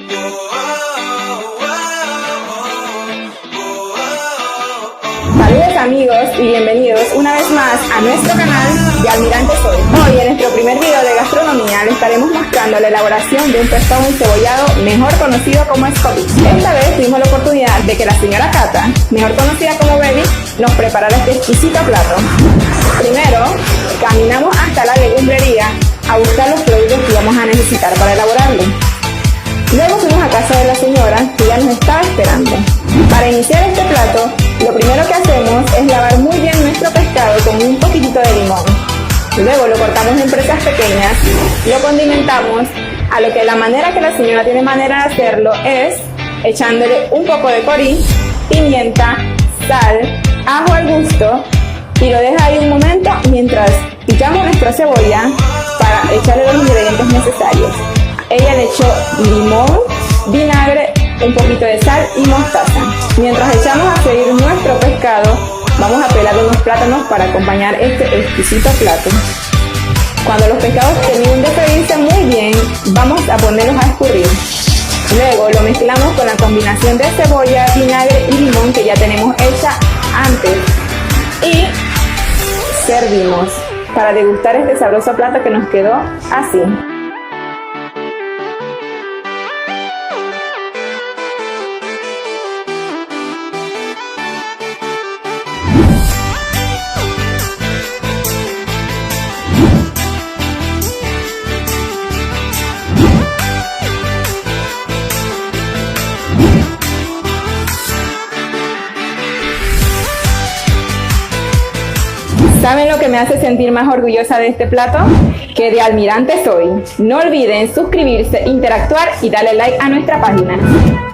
Saludos amigos y bienvenidos una vez más a nuestro canal de Almirante Soy. Hoy en nuestro primer video de gastronomía les estaremos mostrando la elaboración de un pescado encebollado mejor conocido como escotich. Esta vez tuvimos la oportunidad de que la señora Cata, mejor conocida como Baby, nos preparara este exquisito plato. Primero, caminamos hasta la legumbrería a buscar los productos que íbamos a necesitar para elaborarlo. Luego fuimos a casa de la señora que ya nos estaba esperando. Para iniciar este plato, lo primero que hacemos es lavar muy bien nuestro pescado con un poquitito de limón. Luego lo cortamos en presas pequeñas, lo condimentamos, a lo que la manera que la señora tiene manera de hacerlo es echándole un poco de corí, pimienta, sal, ajo al gusto y lo deja ahí un momento mientras picamos nuestra cebolla para echarle los ingredientes necesarios. Ella le echó limón, vinagre, un poquito de sal y mostaza. Mientras echamos a freír nuestro pescado, vamos a pelar unos plátanos para acompañar este exquisito plato. Cuando los pescados terminen de freírse muy bien, vamos a ponerlos a escurrir. Luego lo mezclamos con la combinación de cebolla, vinagre y limón que ya tenemos hecha antes. Y servimos para degustar este sabroso plato que nos quedó así. ¿Saben lo que me hace sentir más orgullosa de este plato? Que de Almirante Soy. No olviden suscribirse, interactuar y darle like a nuestra página.